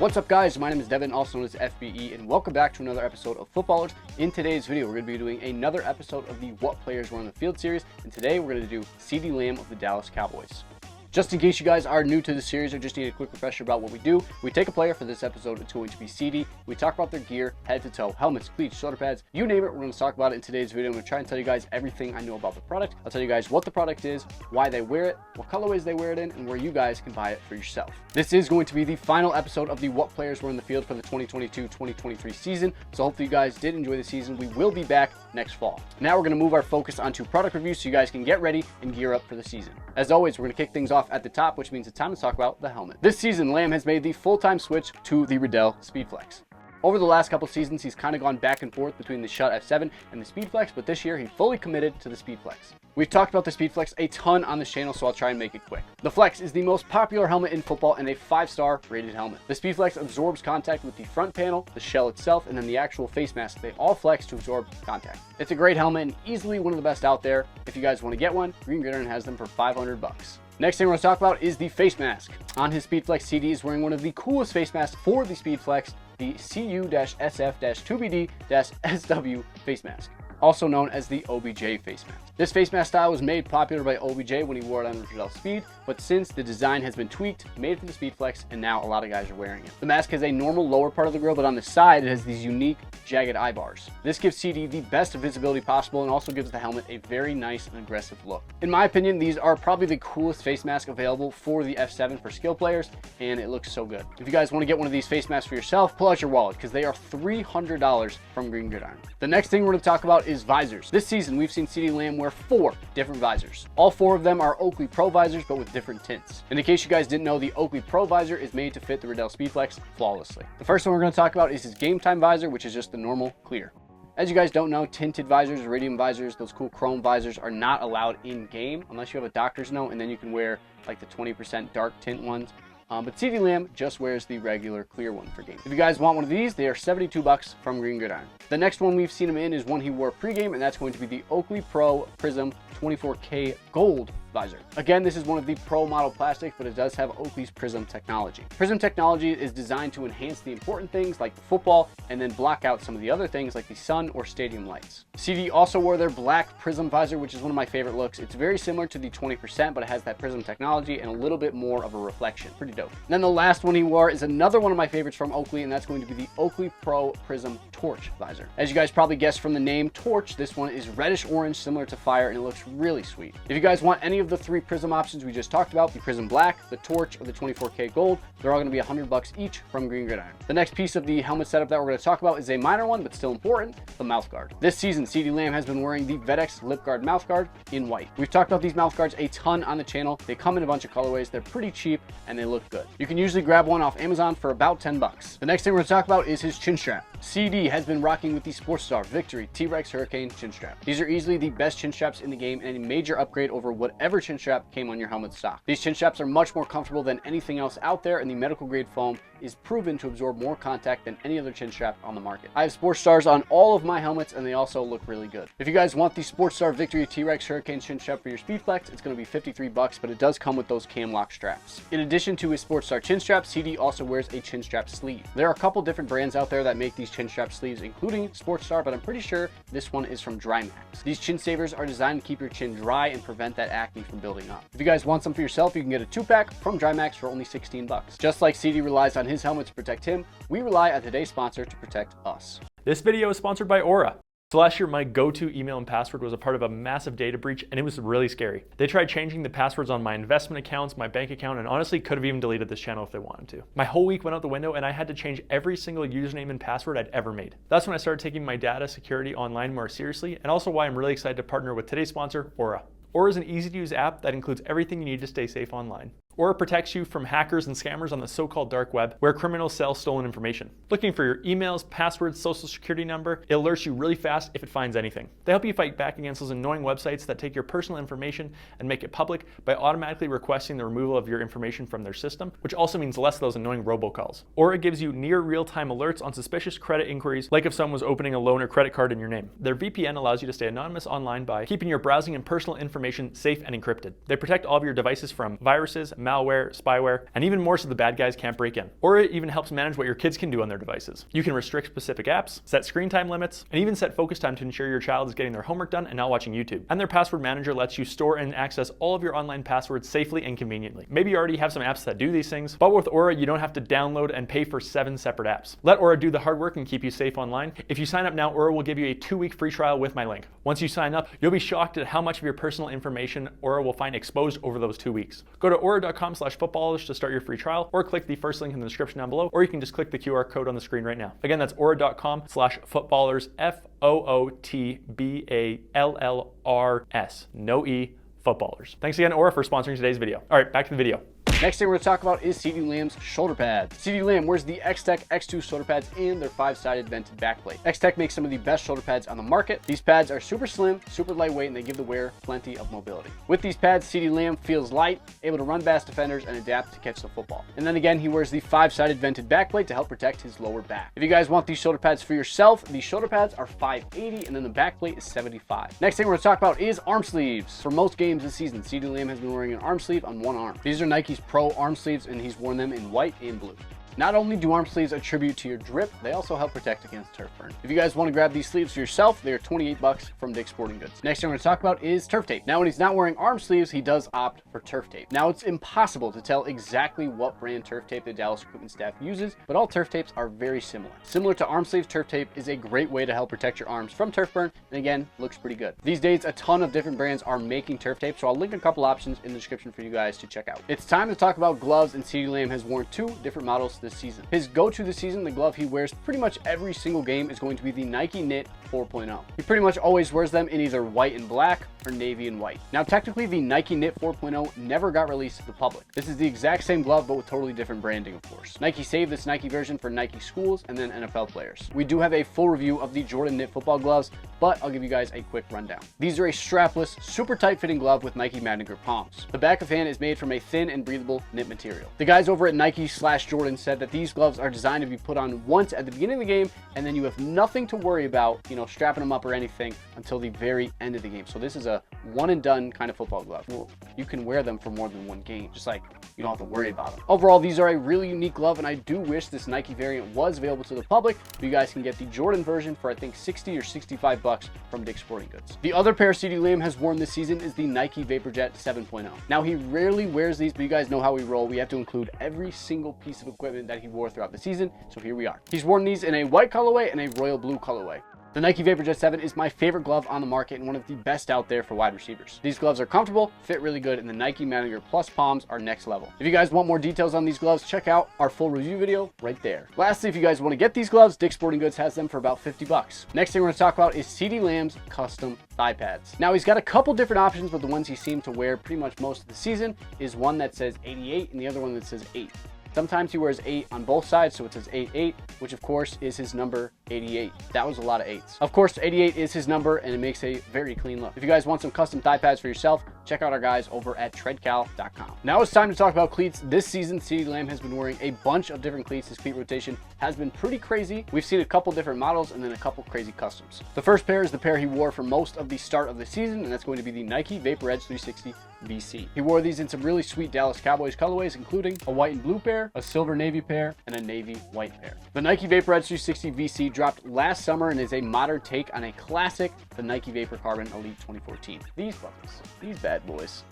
What's up, guys? My name is Devin, also known as FBE, and welcome back to another episode of Footballrs. In today's video, we're going to be doing another episode of the What Players Were on the Field series, and today we're going to do CeeDee Lamb of the Dallas Cowboys. Just in case you guys are new to the series or just need a quick refresher about what we do, we take a player. For this episode, it's going to be CeeDee. We talk about their gear, head to toe, helmets, cleats, shoulder pads, you name it, we're going to talk about it in today's video. I'm going to try and tell you guys everything I know about the product. I'll tell you guys what the product is, why they wear it, what colorways they wear it in, and where you guys can buy it for yourself. This is going to be the final episode of the What Players Were in the Field for the 2022-2023 season, so hopefully you guys did enjoy the season. We will be back next fall. Now we're going to move our focus onto product reviews so you guys can get ready and gear up for the season. As always, we're going to kick things off at the top, which means it's time to talk about the helmet. This season, Lamb has made the full-time switch to the Riddell Speedflex. Over the last couple seasons, he's kind of gone back and forth between the Shutt F7 and the Speedflex, but this year he fully committed to the Speedflex. We've talked about the Speedflex a ton on this channel, so I'll try and make it quick. The Flex is the most popular helmet in football and a 5-star rated helmet. The Speedflex absorbs contact with the front panel, the shell itself, and then the actual face mask. They all flex to absorb contact. It's a great helmet and easily one of the best out there. If you guys want to get one, Green Gridiron has them for $500. Next thing we're going to talk about is the face mask. On his Speedflex, CeeDee is wearing one of the coolest face masks for the Speedflex, the CU-SF-2BD-SW face mask, also known as the OBJ face mask. This face mask style was made popular by OBJ when he wore it on Riddell Speed, but since the design has been tweaked, made for the Speedflex, and now a lot of guys are wearing it. The mask has a normal lower part of the grill, but on the side it has these unique jagged eye bars. This gives CeeDee the best visibility possible and also gives the helmet a very nice and aggressive look. In my opinion, these are probably the coolest face mask available for the F7 for skill players, and it looks so good. If you guys want to get one of these face masks for yourself, pull out your wallet because they are $300 from Green Gridiron. The next thing we're going to talk about is visors. This season, we've seen CeeDee Lamb wear 4 different visors. All 4 of them are Oakley Pro visors, but with different tints. And in case you guys didn't know, the Oakley Pro visor is made to fit the Riddell Speedflex flawlessly. The first one we're going to talk about is his game time visor, which is just the normal clear. As you guys don't know, tinted visors, iridium visors, those cool chrome visors are not allowed in game unless you have a doctor's note, and then you can wear like the 20% dark tint ones. But CeeDee Lamb just wears the regular clear one for game. If you guys want one of these, they are $72 from Green Gridiron. The next one we've seen him in is one he wore pre-game, and that's going to be the Oakley Pro Prism 24K Gold visor. Again, this is one of the pro model plastics, but it does have Oakley's Prism technology. Prism technology is designed to enhance the important things like the football and then block out some of the other things like the sun or stadium lights. CeeDee also wore their black Prism visor, which is one of my favorite looks. It's very similar to the 20%, but it has that Prism technology and a little bit more of a reflection. Pretty dope. And then the last one he wore is another one of my favorites from Oakley, and that's going to be the Oakley Pro Prism Torch visor. As you guys probably guessed from the name Torch, this one is reddish orange, similar to fire, and it looks really sweet. If you guys want any of the 3 Prism options we just talked about, the Prism Black, the Torch, or the 24K Gold, they're all going to be $100 each from Green Gridiron. The next piece of the helmet setup that we're going to talk about is a minor one, but still important, the mouth guard. This season, CeeDee Lamb has been wearing the VetX Lip Guard mouth guard in white. We've talked about these mouth guards a ton on the channel. They come in a bunch of colorways, they're pretty cheap, and they look good. You can usually grab one off Amazon for about $10. The next thing we're going to talk about is his chin strap. CeeDee has been rocking with the Sportstar Victory T-Rex Hurricane chin strap. These are easily the best chin straps in the game and a major upgrade over whatever chin strap came on your helmet stock. These chin straps are much more comfortable than anything else out there, and the medical grade foam is proven to absorb more contact than any other chin strap on the market. I have Sportstars on all of my helmets, and they also look really good. If you guys want the Sportstar Victory T-Rex Hurricane chin strap for your Speedflex, it's going to be $53, but it does come with those cam lock straps. In addition to his Sportstar chin strap, CeeDee also wears a chin strap sleeve. There are a couple different brands out there that make these chin strap sleeves, including Sportstar, but I'm pretty sure this one is from Drymax. These chin savers are designed to keep your chin dry and prevent that acne from building up. If you guys want some for yourself, you can get a 2-pack from Drymax for only $16. Just like CeeDee relies on his helmet to protect him, we rely on today's sponsor to protect us. This video is sponsored by Aura. So last year, my go-to email and password was a part of a massive data breach, and it was really scary. They tried changing the passwords on my investment accounts, my bank account, and honestly could have even deleted this channel if they wanted to. My whole week went out the window, and I had to change every single username and password I'd ever made. That's when I started taking my data security online more seriously, and also why I'm really excited to partner with today's sponsor, Aura. Aura is an easy-to-use app that includes everything you need to stay safe online. Aura protects you from hackers and scammers on the so-called dark web, where criminals sell stolen information. Looking for your emails, passwords, social security number, it alerts you really fast if it finds anything. They help you fight back against those annoying websites that take your personal information and make it public by automatically requesting the removal of your information from their system, which also means less of those annoying robocalls. Aura gives you near real-time alerts on suspicious credit inquiries, like if someone was opening a loan or credit card in your name. Their VPN allows you to stay anonymous online by keeping your browsing and personal information safe and encrypted. They protect all of your devices from viruses, malware, spyware, and even more so the bad guys can't break in. Aura even helps manage what your kids can do on their devices. You can restrict specific apps, set screen time limits, and even set focus time to ensure your child is getting their homework done and not watching YouTube. And their password manager lets you store and access all of your online passwords safely and conveniently. Maybe you already have some apps that do these things, but with Aura, you don't have to download and pay for 7 separate apps. Let Aura do the hard work and keep you safe online. If you sign up now, Aura will give you a 2-week free trial with my link. Once you sign up, you'll be shocked at how much of your personal information Aura will find exposed over those 2 weeks. Go to aura.com/footballrs to start your free trial, or click the first link in the description down below, or you can just click the QR code on the screen right now. Again, that's aura.com/footballrs, FOOTBALLRS, no E, Footballrs. Thanks again, Aura, for sponsoring today's video. All right, back to the video. Next thing we're going to talk about is CeeDee Lamb's shoulder pads. CeeDee Lamb wears the X-Tech X2 shoulder pads and their 5-sided vented backplate. X-Tech makes some of the best shoulder pads on the market. These pads are super slim, super lightweight, and they give the wearer plenty of mobility. With these pads, CeeDee Lamb feels light, able to run past defenders and adapt to catch the football. And then again, he wears the 5-sided vented backplate to help protect his lower back. If you guys want these shoulder pads for yourself, these shoulder pads are $580 and then the backplate is $75. Next thing we're going to talk about is arm sleeves. For most games this season, CeeDee Lamb has been wearing an arm sleeve on one arm. These are Nike's Pro arm sleeves, and he's worn them in white and blue. Not only do arm sleeves attribute to your drip, they also help protect against turf burn. If you guys want to grab these sleeves for yourself, they are $28 from Dick's Sporting Goods. Next thing I'm going to talk about is turf tape. Now, when he's not wearing arm sleeves, he does opt for turf tape. Now, it's impossible to tell exactly what brand turf tape the Dallas equipment staff uses, but all turf tapes are very similar. Similar to arm sleeves, turf tape is a great way to help protect your arms from turf burn, and again, looks pretty good. These days, a ton of different brands are making turf tape, so I'll link a couple options in the description for you guys to check out. It's time to talk about gloves, and CeeDee Lamb has worn 2 different models this season. His go-to this season, the glove he wears pretty much every single game, is going to be the Nike Knit 4.0. He pretty much always wears them in either white and black or navy and white. Now, technically, the Nike Knit 4.0 never got released to the public. This is the exact same glove, but with totally different branding, of course. Nike saved this Nike version for Nike schools and then NFL players. We do have a full review of the Jordan Knit football gloves, but I'll give you guys a quick rundown. These are a strapless, super tight-fitting glove with Nike Madden Grip palms. The back of hand is made from a thin and breathable knit material. The guys over at Nike/Jordan said that these gloves are designed to be put on once at the beginning of the game, and then you have nothing to worry about, strapping them up or anything until the very end of the game. So this is a one and done kind of football glove. Well, you can wear them for more than one game, just like you don't have to worry about them. Overall, these are a really unique glove, and I do wish this Nike variant was available to the public, but you guys can get the Jordan version for I think $60 or $65 from Dick's Sporting Goods. The other pair CeeDee Lamb has worn this season is the Nike VaporJet 7.0. Now, he rarely wears these, but you guys know how we roll. We have to include every single piece of equipment that he wore throughout the season, so here we are. He's worn these in a white colorway and a royal blue colorway. The Nike VaporJet 7 is my favorite glove on the market and one of the best out there for wide receivers. These gloves are comfortable, fit really good, and the Nike Madden Grip Plus palms are next level. If you guys want more details on these gloves, check out our full review video right there. Lastly, if you guys want to get these gloves, Dick's Sporting Goods has them for about $50. Next thing we're going to talk about is CeeDee Lamb's custom thigh pads. Now, he's got a couple different options, but the ones he seemed to wear pretty much most of the season is one that says 88 and the other one that says 8. Sometimes he wears 8 on both sides, so it says 88, which of course is his number 88. That was a lot of 8s. Of course, 88 is his number, and it makes a very clean look. If you guys want some custom thigh pads for yourself, check out our guys over at treadcal.com. Now it's time to talk about cleats. This season, CeeDee Lamb has been wearing a bunch of different cleats. His cleat rotation has been pretty crazy. We've seen a couple different models and then a couple crazy customs. The first pair is the pair he wore for most of the start of the season, and that's going to be the Nike Vapor Edge 360 VC. He wore these in some really sweet Dallas Cowboys colorways, including a white and blue pair, a silver navy pair, and a navy white pair. The Nike Vapor Edge 360 VC dropped last summer and is a modern take on a classic, the Nike Vapor Carbon Elite 2014. These buttons, these bad boys.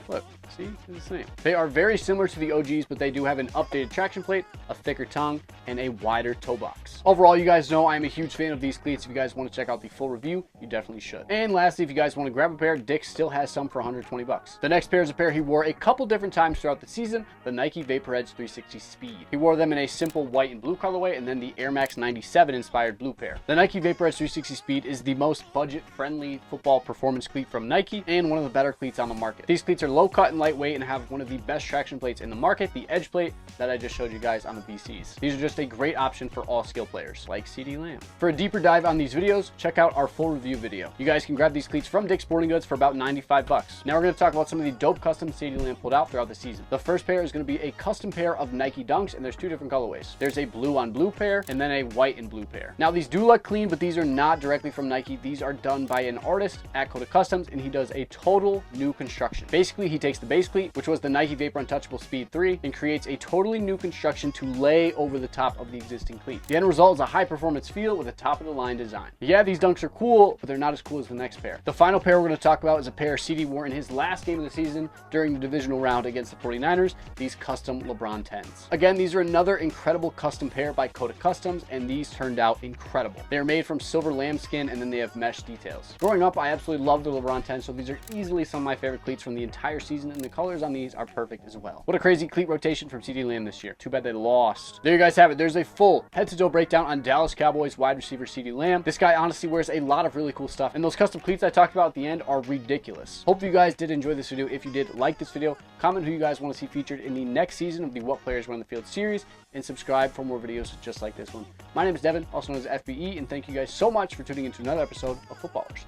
Look, see, it's the same. They are very similar to the OGs, but they do have an updated traction plate, a thicker tongue, and a wider toe box. Overall, you guys know I'm a huge fan of these cleats. If you guys want to check out the full review, you definitely should. And lastly, if you guys want to grab a pair, Dick's still has some for $120. The next pair is a pair he wore a couple different times throughout the season, the Nike Vapor Edge 360 Speed. He wore them in a simple white and blue colorway, and then the Air Max 97 inspired blue pair. The Nike Vapor Edge 360 Speed is the most budget-friendly football performance cleat from Nike, and one of the better cleats on the market. These cleats are low cut and lightweight and have one of the best traction plates in the market, the edge plate that I just showed you guys on the VCs. These are just a great option for all skill players like CeeDee Lamb. For a deeper dive on these videos, check out our full review video. You guys can grab these cleats from Dick's Sporting Goods for about $95. Now we're going to talk about some of the dope customs CeeDee Lamb pulled out throughout the season. The first pair is going to be a custom pair of Nike Dunks, and there's 2 different colorways. There's a blue on blue pair and then a white and blue pair. Now these do look clean, but these are not directly from Nike. These are done by an artist at Coda Customs, and he does a total new construction. Basically, Basically, he takes the base cleat, which was the Nike Vapor Untouchable Speed 3, and creates a totally new construction to lay over the top of the existing cleat. The end result is a high performance feel with a top of the line design. Yeah, these dunks are cool, but they're not as cool as the next pair. The final pair we're going to talk about is a pair CeeDee wore in his last game of the season during the divisional round against the 49ers, these custom LeBron 10s. Again, these are another incredible custom pair by Coda Customs, and these turned out incredible. They are made from silver lambskin, and then they have mesh details. Growing up, I absolutely loved the LeBron 10s, so these are easily some of my favorite cleats from the entire season, and the colors on these are perfect as well. What a crazy cleat rotation from CeeDee Lamb this year. Too bad they lost. There you guys have it. There's a full head-to-toe breakdown on Dallas Cowboys wide receiver CeeDee Lamb. This guy honestly wears a lot of really cool stuff, and those custom cleats I talked about at the end are ridiculous. Hope you guys did enjoy this video. If you did, like this video, comment who you guys want to see featured in the next season of the What Players Run the Field series, and subscribe for more videos just like this one. My name is Devin, also known as FBE, and thank you guys so much for tuning into another episode of Footballrs.